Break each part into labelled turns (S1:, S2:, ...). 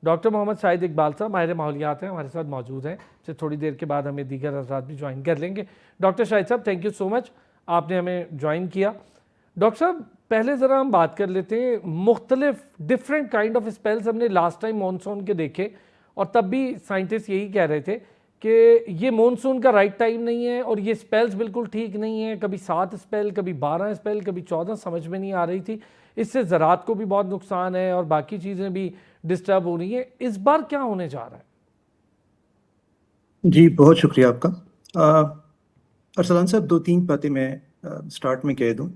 S1: Doctor Mohammad Shahid Iqbal साहब माहिर माहौलियात हैं, हमारे साथ मौजूद हैं। से थोड़ी देर के बाद हमें दीगर हज़रात भी ज्वाइन कर लेंगे। डॉक्टर शाहिद साहब, थैंक यू सो मच, आपने हमें ज्वाइन किया। डॉक्टर साहब, पहले ज़रा हम बात कर लेते हैं, मुख्तलिफ डिफरेंट काइंड ऑफ स्पेल्स हमने लास्ट टाइम मानसून के देखे, और तब भी साइंटिस्ट यही कह रहे थे कि ये मानसून का राइट टाइम नहीं है और ये स्पेल्स बिल्कुल ठीक नहीं है। कभी 7 स्पेल, कभी 12 स्पेल, कभी 14, समझ में नहीं आ रही थी। इससे ज़रात को भी बहुत नुकसान है और बाकी चीज़ें भी डिस्टर्ब हो रही है। इस बार क्या होने जा रहा है?
S2: जी बहुत शुक्रिया आपका। अरसलान साहब, दो तीन बातें मैं स्टार्ट में कह दूं।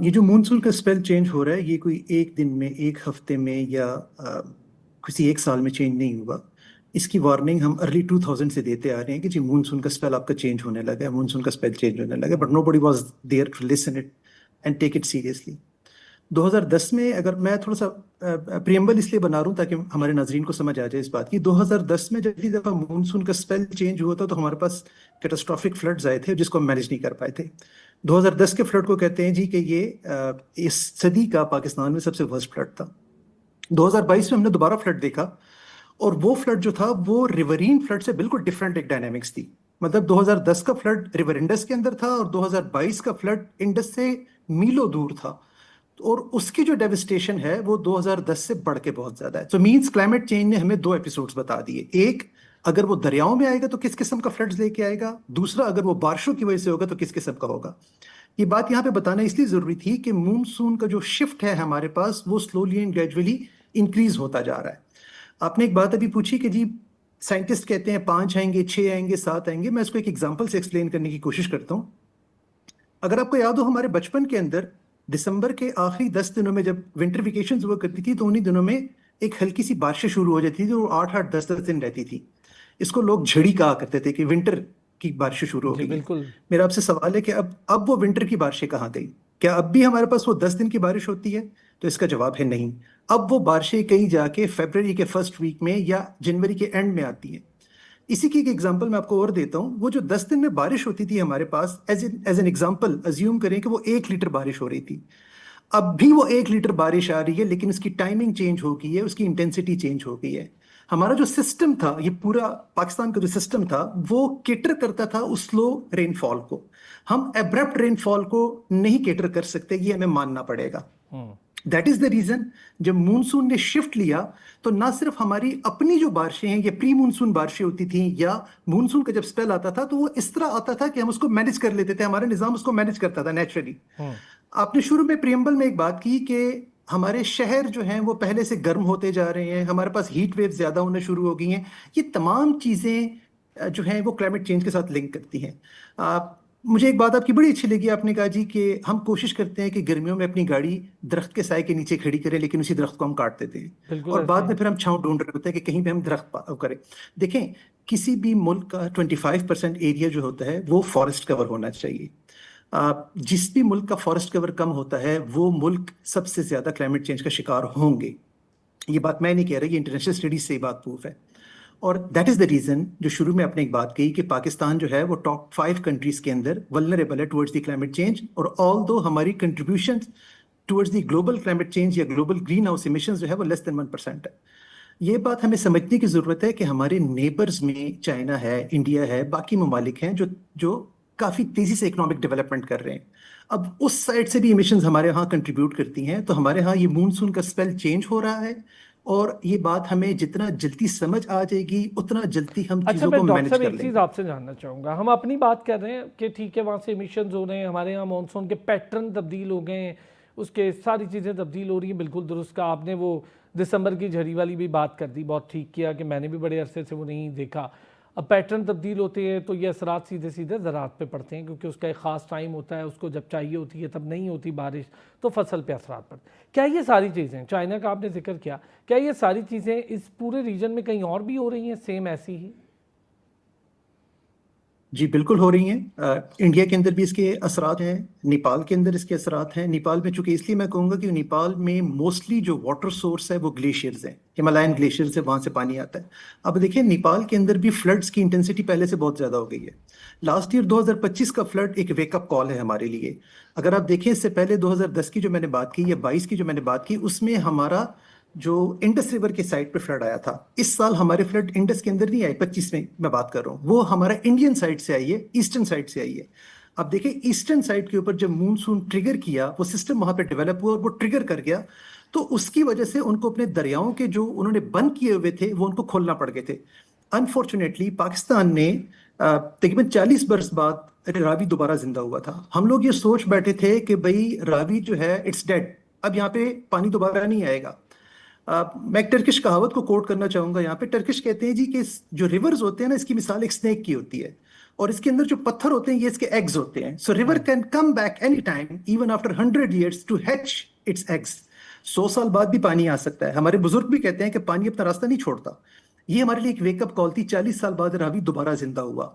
S2: ये जो मूनसून का स्पेल चेंज हो रहा है, ये कोई एक दिन में, एक हफ्ते में या किसी एक साल में चेंज नहीं हुआ। इसकी वार्निंग हम अर्ली 2000 से देते आ रहे हैं कि जी मूनसून का स्पेल आपका चेंज होने लगा है, मूनसून का स्पेल चेंज होने लगा है, but nobody was there to listen it and take it seriously. 2010 में, अगर मैं थोड़ा सा प्रियम्बल इसलिए बना रहा हूँ ताकि हमारे नाजरीन को समझ आ जाए इस बात की, 2010 में जब पहली दफा मानसून का स्पेल चेंज हुआ था तो हमारे पास कैटास्ट्रॉफिक फ्लड्स आए थे जिसको हम मैनेज नहीं कर पाए थे। 2010 के फ्लड को कहते हैं जी कि ये इस सदी का पाकिस्तान में सबसे वर्स्ट फ्लड था। 2022 में हमने दोबारा फ्लड देखा, और वो फ्लड जो था वो रिवरीन फ्लड से बिल्कुल डिफरेंट एक डायनेमिक्स थी। मतलब 2010 का फ्लड रिवर इंडस के अंदर था और 2022 का फ्लड इंडस से मीलों दूर था, और उसकी जो डेविस्टेशन है वो 2010 से बढ़ के बहुत ज्यादा है। तो मींस क्लाइमेट चेंज ने हमें दो एपिसोड्स बता दिए। एक, अगर वो दरियाओं में आएगा तो किस किस्म का फ्लड्स लेके आएगा। दूसरा, अगर वो बारिशों की वजह से होगा तो किस किस्म का होगा। ये बात यहाँ पे बताना इसलिए जरूरी थी कि मूनसून का जो शिफ्ट है हमारे पास, वो स्लोली एंड ग्रेजुअली इंक्रीज होता जा रहा है। आपने एक बात अभी पूछी कि जी साइंटिस्ट कहते हैं 5 आएंगे, 6 आएंगे, 7 आएंगे। मैं इसको एक एग्जाम्पल से एक्सप्लेन करने की कोशिश करता हूँ। अगर आपको याद हो, हमारे बचपन के अंदर दिसंबर के आखिरी 10 दिनों में जब विंटर वेकेशन हुआ करती थी, तो उन्हीं दिनों में एक हल्की सी बारिश शुरू हो जाती थी जो 8-8, 10-10 दिन रहती थी। इसको लोग झड़ी कहा करते थे कि विंटर की बारिश शुरू हो
S1: जी
S2: गई है।
S1: बिल्कुल।
S2: मेरा आपसे सवाल है कि अब वो विंटर की बारिशें कहाँ गई? क्या अब भी हमारे पास वो 10 दिन की बारिश होती है? तो इसका जवाब है नहीं। अब वो बारिशें कहीं जाके फरवरी के फर्स्ट वीक में या जनवरी के एंड में आती हैं। इसी की एक एग्जांपल मैं आपको और देता हूं। वो जो 10 दिन में बारिश होती थी हमारे पास, एज एन एग्जांपल अज्यूम करें कि वो 1 लीटर बारिश हो रही थी। अब भी वो 1 लीटर बारिश आ रही है, लेकिन उसकी टाइमिंग चेंज हो गई है, उसकी इंटेंसिटी चेंज हो गई है। हमारा जो सिस्टम था, ये पूरा पाकिस्तान का जो सिस्टम था, वो केटर करता था उस स्लो रेनफॉल को। हम एब्रप्ट रेनफॉल को नहीं केटर कर सकते, ये हमें मानना पड़ेगा। दैट इज द रीजन, जब मूनसून ने शिफ्ट लिया तो ना सिर्फ हमारी अपनी जो बारिशें हैं, ये प्री मूनसून बारिशें होती थी या मूनसून का जब स्पेल आता था तो वो इस तरह आता था कि हम उसको मैनेज कर लेते थे, हमारा निजाम उसको मैनेज करता था नेचुरली। आपने शुरू में प्रियम्बल में एक बात की कि हमारे शहर जो हैं वो पहले से गर्म होते जा रहे हैं, हमारे पास हीट वेव ज्यादा होने शुरू हो गई हैं। ये तमाम चीजें जो हैं वो क्लाइमेट चेंज के साथ लिंक करती हैं। मुझे एक बात आपकी बड़ी अच्छी लगी, आपने कहा जी कि हम कोशिश करते हैं कि गर्मियों में अपनी गाड़ी दरख्त के साए के नीचे खड़ी करें, लेकिन उसी दरख्त को हम काट देते हैं
S1: बिल्कुल
S2: और
S1: ऐसे
S2: बाद
S1: ही।
S2: में फिर हम छांव ढूंढ रहे होते हैं कि कहीं पे हम दरख्त करें। देखें, किसी भी मुल्क का 25% एरिया जो होता है वो फॉरेस्ट कवर होना चाहिए। जिस भी मुल्क का फॉरेस्ट कवर कम होता है वो मुल्क सबसे ज्यादा क्लाइमेट चेंज का शिकार होंगे। ये बात मैं नहीं कह रही, ये इंटरनेशनल स्टडीज से ये बात प्रूफ है। और दैट इज द रीजन, जो शुरू में आपने एक बात कही कि पाकिस्तान जो है वो टॉप 5 कंट्रीज के अंदर वल्नरेबल है टुवर्ड्स द क्लाइमेट चेंज। और ऑल दो हमारी contribution towards the global climate change या ग्लोबल ग्रीन हाउस इमिशंस जो है वो लेस देन 1% है। ये बात हमें समझने की जरूरत है कि हमारे नेबर्स में चाइना है, इंडिया है, बाकी ममालिक हैं जो जो काफी तेजी से इकोनॉमिक डेवलपमेंट कर रहे हैं। अब उस साइड से भी इमिशंस हमारे यहाँ कंट्रीब्यूट करती हैं, तो हमारे यहाँ ये मूनसून का स्पेल चेंज हो रहा है। और ये बात हमें जितना जल्दी समझ आ जाएगी उतना जल्दी हम
S1: अच्छा,
S2: चीजों को
S1: मैं डॉक्टर
S2: मैनेज
S1: साहब
S2: कर
S1: एक चीज़
S2: लेंगे।
S1: आपसे जानना चाहूँगा। हम अपनी बात कर रहे हैं कि ठीक है, वहाँ से इमिशंस हो रहे हैं, हमारे यहाँ मानसून के पैटर्न तब्दील हो गए हैं, उसके सारी चीज़ें तब्दील हो रही हैं। बिल्कुल दुरुस्त का आपने वो दिसंबर की झड़ी वाली भी बात कर दी, बहुत ठीक किया कि मैंने भी बड़े अरसे से वो नहीं देखा। अब पैटर्न तब्दील होते हैं तो ये असरात सीधे सीधे ज़रात पे पड़ते हैं, क्योंकि उसका एक ख़ास टाइम होता है, उसको जब चाहिए होती है तब नहीं होती बारिश, तो फसल पे असरात पड़ते हैं। क्या ये सारी चीज़ें, चाइना का आपने जिक्र किया, क्या ये सारी चीज़ें इस पूरे रीजन में कहीं और भी हो रही हैं सेम ऐसी ही?
S2: जी बिल्कुल हो रही हैं। इंडिया के अंदर भी इसके असरात हैं, नेपाल के अंदर इसके असरात हैं। नेपाल में, चूंकि इसलिए मैं कहूँगा कि नेपाल में मोस्टली जो वाटर सोर्स है वो ग्लेशियर्स हैं, हिमालयन ग्लेशियर्स है, वहाँ से पानी आता है। अब देखिए, नेपाल के अंदर भी फ्लड्स की इंटेंसिटी पहले से बहुत ज़्यादा हो गई है। लास्ट ईयर 2025 का फ्लड एक वेकअप कॉल है हमारे लिए। अगर आप देखें, इससे पहले 2010 की जो मैंने बात की या 22 की जो मैंने बात की, उसमें हमारा जो इंडस रिवर के साइड पे फ्लड आया था, इस साल हमारे फ्लड इंडस के अंदर नहीं आई, 25 में मैं बात कर रहा हूँ, वो हमारा इंडियन साइड से आई है, ईस्टर्न साइड से आई है। अब देखिए ईस्टर्न साइड के ऊपर जब मूनसून ट्रिगर किया, वो सिस्टम वहां पे डेवलप हुआ और वो ट्रिगर कर गया, तो उसकी वजह से उनको अपने दरियाओं के जो उन्होंने बंद किए हुए थे वो उनको खोलना पड़ गए थे। अनफॉर्चुनेटली पाकिस्तान ने तकरीबन 40 बरस बाद रावी दोबारा जिंदा हुआ था। हम लोग ये सोच बैठे थे कि भाई रावी जो है इट्स डेड, अब यहाँ पे पानी दोबारा नहीं आएगा। मैं एक टर्किश कहावत को कोट करना चाहूंगा यहाँ पे। टर्किश कहते हैं जी कि जो रिवर्स होते हैं ना, इसकी मिसाल एक स्नेक की होती है, और इसके अंदर जो पत्थर होते हैं ये इसके एग्स होते हैं। So river can come back any time even after 100 years to hatch its eggs. 100 साल बाद भी पानी आ सकता है। हमारे बुजुर्ग भी कहते हैं कि पानी अपना रास्ता नहीं छोड़ता। ये हमारे लिए एक वेकअप कॉल थी। 40 साल बाद रावी दोबारा जिंदा हुआ।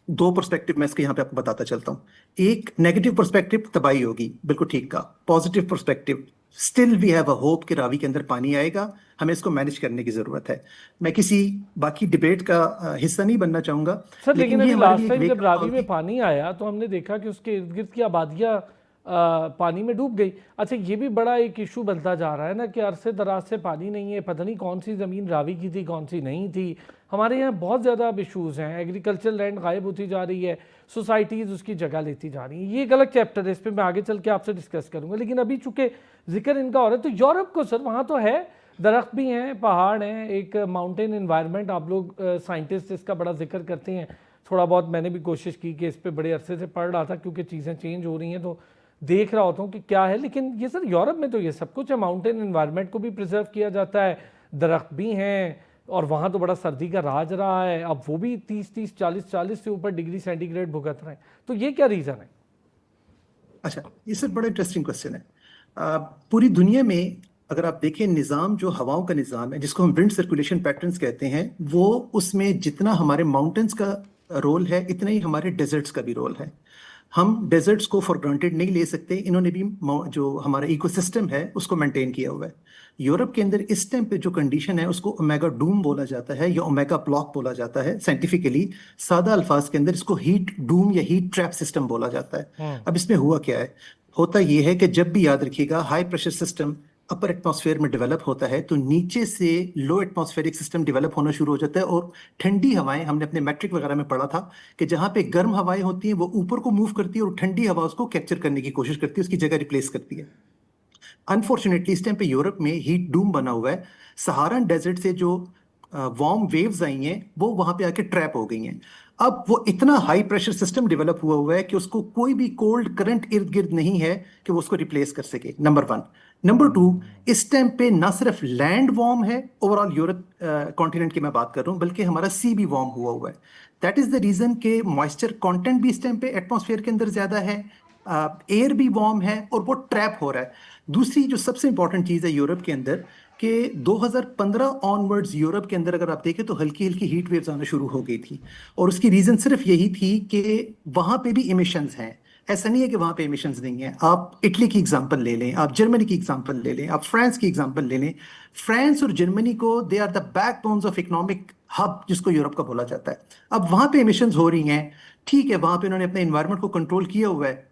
S2: दो पर्सपेक्टिव मैं इसके यहाँ पे आपको बताता चलता हूँ। एक नेगेटिव पर्सपेक्टिव, तबाही होगी, बिल्कुल ठीक का। Positive perspective, still we have a hope कि रावी के अंदर पानी आएगा, हमें इसको मैनेज करने की जरूरत है। मैं किसी बाकी डिबेट का हिस्सा नहीं बनना चाहूंगा,
S1: सर, लेकिन
S2: ये
S1: अभी
S2: हमारे
S1: लास्ट
S2: लिए एक
S1: टाइम जब
S2: वेकअप
S1: रावी
S2: कॉल
S1: में
S2: थी।
S1: पानी आया तो हमने देखा कि उसके इर्द गिर्द की आबादियाँ पानी में डूब गई। अच्छा, ये भी बड़ा एक इशू बनता जा रहा है ना कि अरसे दराज से पानी नहीं है, पता नहीं कौन सी ज़मीन रावी की थी कौन सी नहीं थी। हमारे यहाँ बहुत ज़्यादा अब इशूज़ हैं, एग्रीकल्चर लैंड गायब होती जा रही है, सोसाइटीज़ उसकी जगह लेती जा रही हैं। ये एक अलग चैप्टर है, इस पर मैं आगे चल के आपसे डिस्कस करूँगा। लेकिन अभी चूँकि जिक्र इनका हो रहा है तो यूरोप को सर, वहाँ तो है, दरख्त भी हैं, पहाड़ हैं, एक माउंटेन इन्वायरमेंट, आप लोग साइंटिस्ट इसका बड़ा जिक्र करते हैं। थोड़ा बहुत मैंने भी कोशिश की कि इस पर बड़े अरसे से पढ़ रहा था, क्योंकि चीज़ें चेंज हो रही हैं तो देख रहा होता हूँ कि क्या है। लेकिन ये सर यूरोप में तो ये सब कुछ है, माउंटेन इन्वायरमेंट को भी प्रिजर्व किया जाता है, दरख्त भी हैं, और वहाँ तो बड़ा सर्दी का राज रहा है। अब वो भी 30-30, 40-40 से ऊपर डिग्री सेंटीग्रेड भुगत रहे हैं, तो ये क्या रीज़न है?
S2: अच्छा, ये सर बड़ा इंटरेस्टिंग क्वेश्चन है। पूरी दुनिया में अगर आप देखें, निज़ाम जो हवाओं का निज़ाम है, जिसको हम विंड सर्कुलेशन पैटर्न्स कहते हैं, वो उसमें जितना हमारे माउंटेन्स का रोल है, इतना ही हमारे डेजर्ट्स का भी रोल है। हम डेजर्ट्स को फॉर ग्रांटेड नहीं ले सकते। इन्होंने भी जो हमारा इकोसिस्टम है उसको मेंटेन किया हुआ है। यूरोप के अंदर इस टाइम पे जो कंडीशन है उसको ओमेगा डूम बोला जाता है या ओमेगा ब्लॉक बोला जाता है साइंटिफिकली। सादा अल्फाज के अंदर इसको हीट डूम या हीट ट्रैप सिस्टम बोला जाता है। अब इसमें हुआ क्या है? होता यह है कि जब भी, याद रखिएगा, high pressure system upper atmosphere में डेवलप होता है तो नीचे से लो एटमॉस्फेरिक सिस्टम डेवलप होना शुरू हो जाता है, और ठंडी हवाएं, हमने अपने मैट्रिक वगैरह में पढ़ा था कि जहां पे गर्म हवाएं होती हैं वो ऊपर को मूव करती है और ठंडी हवा उसको कैप्चर करने की कोशिश करती है, उसकी जगह रिप्लेस करती है। अनफॉर्चुनेटली इस टाइम पे यूरोप में हीट डूम बना हुआ है। सहारन डेजर्ट से जो वार्म वेव्स आई हैं वो वहां पे आके ट्रैप हो गई हैं। अब वो इतना हाई प्रेशर सिस्टम डेवलप हुआ हुआ है कि उसको कोई भी कोल्ड करंट इर्द गिर्द नहीं है कि वो उसको रिप्लेस कर सके, नंबर वन। नंबर टू, इस टाइम पे ना सिर्फ लैंड वार्म है, ओवरऑल यूरोप कॉन्टिनेंट की मैं बात कर रहा हूँ, बल्कि हमारा सी भी वार्म हुआ हुआ है। दैट इज द रीजन के मॉइस्चर कंटेंट भी इस टाइम पे एटमॉस्फेयर के अंदर ज्यादा है, एयर भी वार्म है और वो ट्रैप हो रहा है। दूसरी जो सबसे इंपॉर्टेंट चीज है यूरोप के अंदर कि 2015 ऑनवर्ड्स यूरोप के अंदर अगर आप देखें तो हल्की हल्की हीट वेव्स आना शुरू हो गई थी, और उसकी रीजन सिर्फ यही थी कि वहां पे भी इमिशंस हैं। ऐसा नहीं है कि वहां पे इमिशंस नहीं है। आप इटली की एग्जांपल ले लें, आप जर्मनी की एग्जांपल ले लें, आप फ्रांस की एग्जांपल ले लें। फ्रांस और जर्मनी को, they are the backbones of economic hub जिसको यूरोप का बोला जाता है। अब वहां पे इमिशंस हो रही हैं, ठीक है, वहां पे उन्होंने अपने एनवायरमेंट को कंट्रोल किया हुआ है,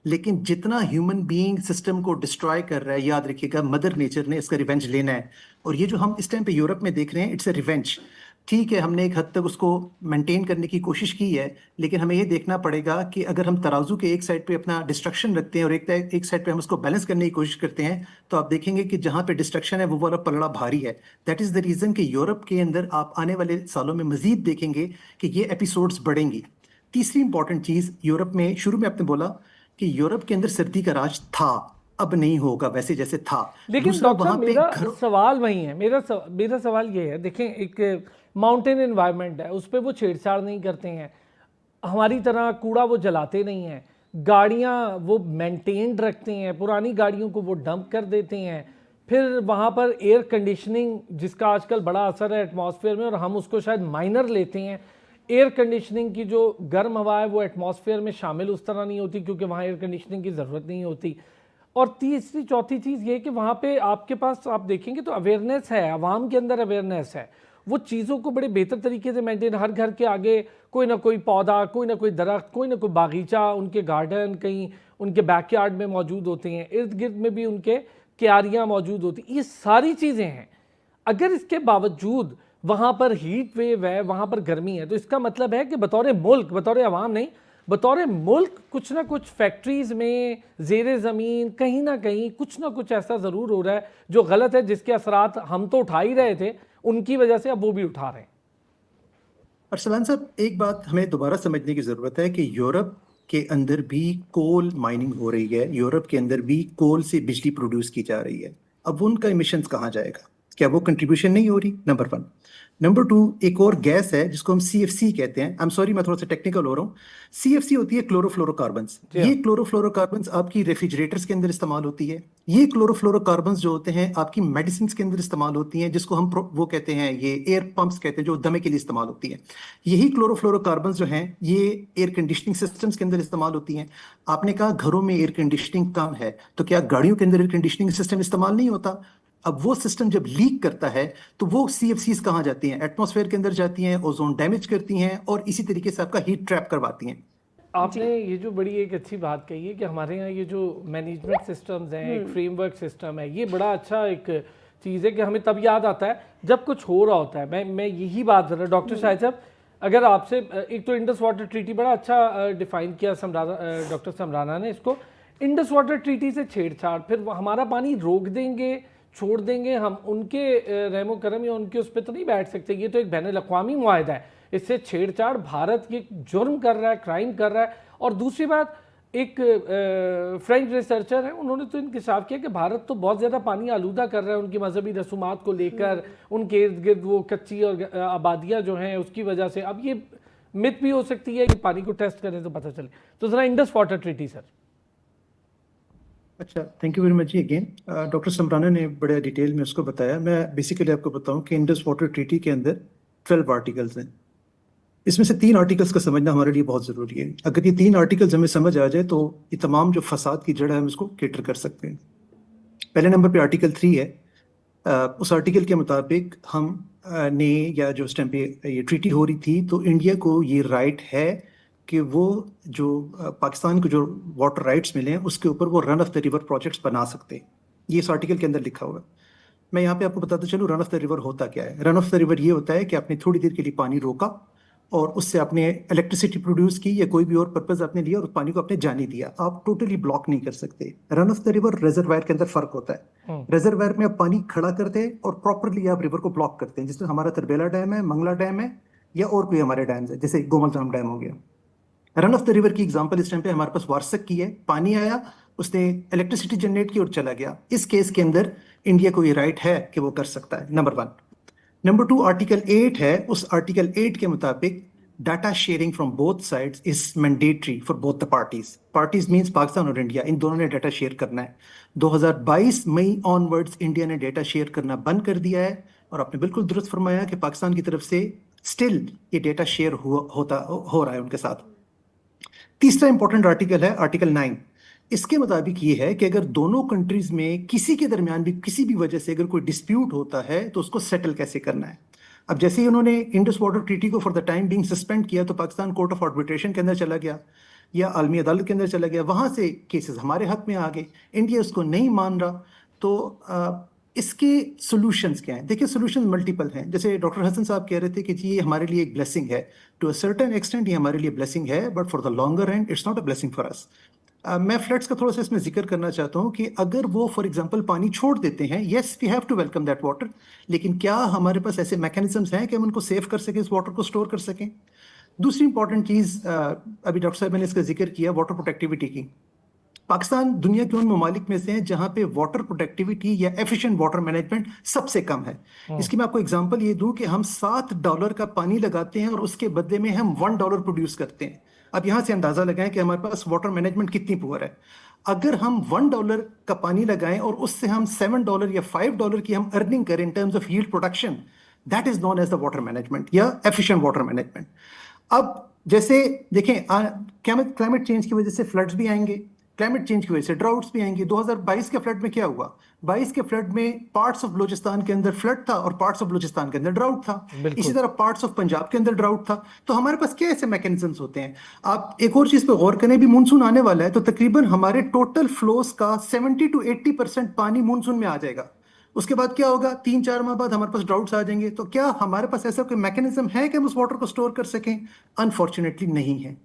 S2: लेकिन जितना ह्यूमन बीइंग सिस्टम को डिस्ट्रॉय कर रहा है, याद रखिएगा मदर नेचर ने इसका रिवेंज लेना है। और ये जो हम इस टाइम पे यूरोप में देख रहे हैं, इट्स अ रिवेंज। ठीक है, हमने एक हद तक उसको मेंटेन करने की कोशिश की है, लेकिन हमें ये देखना पड़ेगा कि अगर हम तराजू के एक साइड पे अपना डिस्ट्रक्शन रखते हैं और एक साइड पे हम उसको बैलेंस करने की कोशिश करते हैं, तो आप देखेंगे कि जहां पे डिस्ट्रक्शन है वो वाला पलड़ा भारी है। दैट इज द रीजन कि यूरोप के अंदर आप आने वाले सालों में मजीद देखेंगे कि ये एपिसोड्स बढ़ेंगी। तीसरी इंपॉर्टेंट चीज, यूरोप में शुरू में आपने बोला कि यूरोप के अंदर सर्दी का राज था, अब नहीं होगा वैसे जैसे था।
S1: लेकिन
S2: दूसरा,
S1: डॉक्टर
S2: वहां
S1: साहब,
S2: पे
S1: मेरा
S2: घर,
S1: सवाल वही है, मेरा सवाल ये है, देखें एक माउंटेन इन्वायरमेंट है, उस पर वो छेड़छाड़ नहीं करते हैं, हमारी तरह कूड़ा वो जलाते नहीं हैं, गाड़ियाँ वो मेंटेन्ड रखते हैं, पुरानी गाड़ियों को वो डंप कर देते हैं, फिर वहाँ पर एयर कंडीशनिंग जिसका आजकल बड़ा असर है एटमॉस्फेयर में और हम उसको शायद माइनर लेते हैं। एयर कंडीशनिंग की जो गर्म हवा है वो एटमॉस्फेयर में शामिल उस तरह नहीं होती क्योंकि वहाँ एयर कंडीशनिंग की ज़रूरत नहीं होती। और तीसरी चौथी चीज़ ये कि वहाँ पे आपके पास आप देखेंगे तो अवेयरनेस है, आवाम के अंदर अवेयरनेस है, वो चीज़ों को बड़े बेहतर तरीके से मेंटेन, हर घर के आगे कोई ना कोई पौधा, कोई ना कोई दरख्त, कोई ना कोई बागीचा, उनके गार्डन कहीं उनके बैकयार्ड में मौजूद होते हैं, इर्द गिर्द में भी उनके क्यारियाँ मौजूद होती, ये सारी चीज़ें हैं। अगर इसके बावजूद वहाँ पर हीट वेव है, वहाँ पर गर्मी है, तो इसका मतलब है कि बतौर मुल्क, बतौर अवाम नहीं, बतौर मुल्क कुछ ना कुछ फैक्ट्रीज़ में ज़ेरे ज़मीन कहीं ना कहीं कुछ ना कुछ ऐसा ज़रूर हो रहा है जो गलत है, जिसके असरात हम तो उठा ही रहे थे, उनकी वजह से अब वो भी उठा रहे हैं।
S2: अरसलान साहब, एक बात हमें दोबारा समझने की ज़रूरत है कि यूरोप के अंदर भी कोल माइनिंग हो रही है, यूरोप के अंदर भी कोल से बिजली प्रोड्यूस की जा रही है। अब उनका इमिशंस कहाँ जाएगा? क्या वो कंट्रीब्यूशन नहीं हो रही? Number one. नंबर टू, एक और गैस है जिसको हम CFC कहते हैं। आई एम सॉरी, मैं थोड़ा सा टेक्निकल हो रहा हूँ। CFC होती है क्लोरोफ्लोरोकार्बन्स।
S1: जी हाँ।
S2: ये क्लोरोफ्लोरोकार्बन्स आपकी रेफ्रिजरेटर्स के अंदर इस्तेमाल होती है। ये क्लोरोफ्लोरोकार्बन्स जो होते हैं आपकी मेडिसिन के अंदर इस्तेमाल होती हैं, जिसको हम वो कहते हैं, ये एयर पंप्स कहते हैं, जो दमे के लिए इस्तेमाल होती है। यही क्लोरोफ्लोरोकार्बन्स जो हैं ये एयर कंडीशनिंग सिस्टम्स के अंदर इस्तेमाल होती हैं। आपने कहा घरों में एयर कंडीशनिंग कम है, तो क्या गाड़ियों के अंदर एयर कंडीशनिंग सिस्टम इस्तेमाल नहीं होता? अब वो सिस्टम जब लीक करता है तो वो CFCs कहाँ जाती हैं? एटमॉस्फेयर के अंदर जाती हैं, ओजोन डैमेज करती हैं और इसी तरीके से आपका हीट ट्रैप करवाती हैं।
S1: आपने ये जो बड़ी एक अच्छी बात कही है कि हमारे यहाँ ये जो मैनेजमेंट सिस्टम्स हैं, एक फ्रेमवर्क सिस्टम है, ये बड़ा अच्छा एक चीज़ है कि हमें तब याद आता है जब कुछ हो रहा होता है। मैं यही बात कर रहा हूँ डॉक्टर शाहिद साहब, अगर आपसे एक तो इंडस वाटर ट्रीटी बड़ा अच्छा डिफाइन किया डॉक्टर समराना ने इसको। इंडस वाटर ट्रीटी से छेड़छाड़, फिर हमारा पानी रोक देंगे, छोड़ देंगे, हम उनके रहमो करम या उनके उस पर तो नहीं बैठ सकते। ये तो एक बैनुल अक़वामी मुआहदा है, इससे छेड़छाड़ भारत ये जुर्म कर रहा है, क्राइम कर रहा है। और दूसरी बात, एक फ्रेंच रिसर्चर है, उन्होंने तो इंकशाफ किया कि भारत तो बहुत ज़्यादा पानी आलूदा कर रहा है उनकी मजहबी रसूमात को लेकर, उनके इर्द गिर्द वो कच्ची और आबादियाँ जो हैं उसकी वजह से। अब ये मिथ भी हो सकती है कि पानी को टेस्ट करें तो पता चले। तो ज़रा इंडस वाटर ट्रीटी सर।
S2: अच्छा, thank you very much ji again. Doctor Samrana ने बड़े डिटेल में उसको बताया। मैं बेसिकली आपको बताऊं कि इंडस वाटर ट्रीटी के अंदर 12 आर्टिकल्स हैं। इसमें से 3 आर्टिकल्स का समझना हमारे लिए बहुत ज़रूरी है। अगर ये 3 आर्टिकल्स हमें समझ आ जाए तो ये तमाम जो फसाद की जड़ है हम इसको कैटर कर सकते हैं। पहले नंबर पे आर्टिकल 3 है। उस आर्टिकल के मुताबिक हम ने, या जो उस टाइम पे ये ट्रीटी हो रही थी, तो इंडिया को ये राइट है कि वो जो पाकिस्तान को जो वाटर राइट्स मिले हैं उसके ऊपर वो run of the river projects बना सकते हैं। ये इस आर्टिकल के अंदर लिखा हुआ है। मैं यहाँ पे आपको बताता चलूँ रन ऑफ द रिवर होता क्या है। रन ऑफ द रिवर ये होता है कि आपने थोड़ी देर के लिए पानी रोका और उससे आपने इलेक्ट्रिसिटी प्रोड्यूस की या कोई भी और पर्पज आपने लिया और उस पानी को आपने जाने दिया। आप टोटली ब्लॉक नहीं कर सकते। Run of the river reservoir के अंदर फर्क होता है। रिजर्वायर में आप पानी खड़ा करते हैं और प्रॉपरली आप रिवर को ब्लॉक करते हैं, जिसमें हमारा तरबेला डैम है, मंगला डैम है, या और कोई हमारे डैम्स है, जैसे गोमलधाम डैम हो गया। रन ऑफ द रिवर की एग्जांपल इस टाइम पे हमारे पास वारसक की है। पानी आया, उसने इलेक्ट्रिसिटी जनरेट की और चला गया। इस केस के अंदर इंडिया को ये राइट है कि वो कर सकता है, नंबर 1। नंबर 2, आर्टिकल 8 है। उस आर्टिकल 8 के मुताबिक data sharing from both sides is mandatory for both the parties. Parties means Pakistan और इंडिया, इन दोनों ने डाटा शेयर करना है। 2022 मई ऑनवर्ड्स इंडिया ने डाटा शेयर करना बंद कर दिया है। और आपने बिल्कुल दुरुस्त फरमाया कि पाकिस्तान की तरफ से स्टिल ये डाटा शेयर हो रहा है उनके साथ। तीसरा इंपॉर्टेंट आर्टिकल है आर्टिकल 9। इसके मुताबिक ये है कि अगर दोनों कंट्रीज में किसी के दरमियान भी किसी भी वजह से अगर कोई डिस्प्यूट होता है तो उसको सेटल कैसे करना है। अब जैसे ही उन्होंने इंडस वाटर ट्रीटी को for the time being suspend किया तो पाकिस्तान कोर्ट ऑफ आर्बिट्रेशन के अंदर चला गया या आलमी अदालत के अंदर चला गया, वहां से केसेस हमारे हक में आ गए। इंडिया उसको नहीं मान रहा। तो इसके सॉल्यूशंस क्या हैं? देखिए, सॉल्यूशंस मल्टीपल हैं। जैसे डॉक्टर हसन साहब कह रहे थे कि जी ये हमारे लिए एक ब्लेसिंग है। टू अ सर्टेन एक्सटेंट ये हमारे लिए ब्लेसिंग है, but for the longer and it's not a blessing for us. मैं फ्लड्स का थोड़ा सा इसमें जिक्र करना चाहता हूँ कि अगर वो फॉर एग्जांपल पानी छोड़ देते हैं, yes we have to welcome that water, लेकिन क्या हमारे पास ऐसे मैकेनिज्म्स हैं कि हम उनको सेव कर सकें, इस वाटर को स्टोर कर सकें? दूसरी इंपॉर्टेंट चीज़, अभी डॉक्टर साहब मैंने इसका जिक्र किया वाटर प्रोटेक्टिविटी की। पाकिस्तान दुनिया के उन ममालिक में से है जहां पे वाटर प्रोटेक्टिविटी या एफिशिएंट वाटर मैनेजमेंट सबसे कम है। इसकी मैं आपको एग्जांपल ये दूं कि हम $7 का पानी लगाते हैं और उसके बदले में हम $1 प्रोड्यूस करते हैं। अब यहां से अंदाजा लगाएं कि हमारे पास वाटर मैनेजमेंट कितनी पुअर है। अगर हम $1 का पानी लगाएं और उससे हम $7 या $5 की हम अर्निंग करें in terms of yield production, that is known as the water management या एफिशिएंट वाटर मैनेजमेंट। अब जैसे देखें, क्लाइमेट चेंज की वजह से फ्लड्स भी आएंगे, क्लाइमेट चेंज की वजह से ड्राउट्स भी आएंगे। 2022 के फ्लड में क्या हुआ? 22 के फ्लड में पार्ट्स ऑफ बलूचिस्तान के अंदर फ्लड था और पार्ट्स ऑफ बलूचिस्तान के अंदर ड्राउट था।
S1: बिल्कुल।
S2: इसी तरह पार्ट्स ऑफ पंजाब के अंदर ड्राउट था। तो हमारे पास क्या ऐसे मैकेनिज्म्स होते हैं? आप एक और चीज पे गौर करें, भी मानसून आने वाला है तो तकरीबन हमारे टोटल फ्लोस का 70 to 80% पानी मानसून में आ जाएगा। उसके बाद क्या होगा? 3-4 माह बाद हमारे पास ड्राउट्स आ जाएंगे। तो क्या हमारे पास ऐसा कोई मैकेनिज्म है कि हम उस वाटर को स्टोर कर सकें? अनफॉर्चुनेटली नहीं है।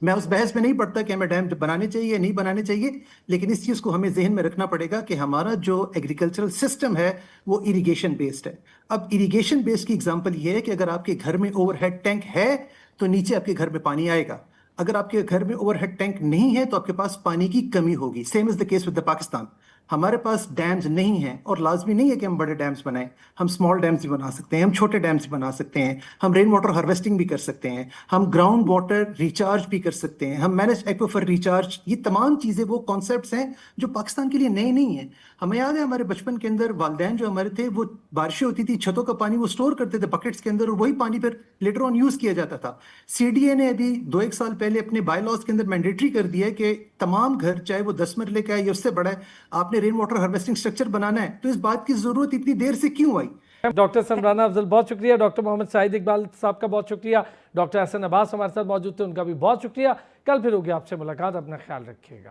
S2: मैं उस बहस में नहीं पड़ता कि हमें डैम बनाने चाहिए या नहीं बनाने चाहिए, लेकिन इस चीज़ को हमें जहन में रखना पड़ेगा कि हमारा जो एग्रीकल्चरल सिस्टम है वो इरिगेशन बेस्ड है। अब इरिगेशन बेस्ड की एग्जांपल ये है कि अगर आपके घर में ओवरहेड टैंक है तो नीचे आपके घर में पानी आएगा। अगर आपके घर में ओवरहेड टैंक नहीं है तो आपके पास पानी की कमी होगी। Same is the case with the Pakistan. हमारे पास डैम्स नहीं हैं और लाजमी नहीं है कि हम बड़े डैम्स बनाएं। हम स्मॉल डैम्स भी बना सकते हैं, हम छोटे डैम्स भी बना सकते हैं, हम रेन वाटर हार्वेस्टिंग भी कर सकते हैं, हम ग्राउंड वाटर रिचार्ज भी कर सकते हैं, हम मैनेज एक्वाफर रिचार्ज। ये तमाम चीज़ें वो कॉन्सेप्ट्स हैं जो पाकिस्तान के लिए नए नहीं हैं। हमें याद है हमारे बचपन के अंदर वालिदैन जो हमारे थे वो बारिशें होती थी, छतों का पानी वो स्टोर करते थे बकेट्स के अंदर और वही पानी फिर लेटर ऑन यूज़ किया जाता था। सीडीए ने अभी 2-1 साल पहले अपने बायलॉज के अंदर मैंडेटरी कर दिया है कि तमाम घर, चाहे वो 10 मरले का है या उससे बड़ा है, आपने रेन वाटर हार्वेस्टिंग स्ट्रक्चर बनाना है। तो इस बात की जरूरत इतनी देर से क्यों आई?
S1: डॉक्टर समराना अफजल बहुत शुक्रिया। डॉक्टर मोहम्मद शाहिद इकबाल साहब का बहुत शुक्रिया। डॉक्टर हसन अब्बास हमारे साथ मौजूद थे, उनका भी बहुत शुक्रिया। कल फिर होगी आपसे मुलाकात, अपना ख्याल रखिएगा।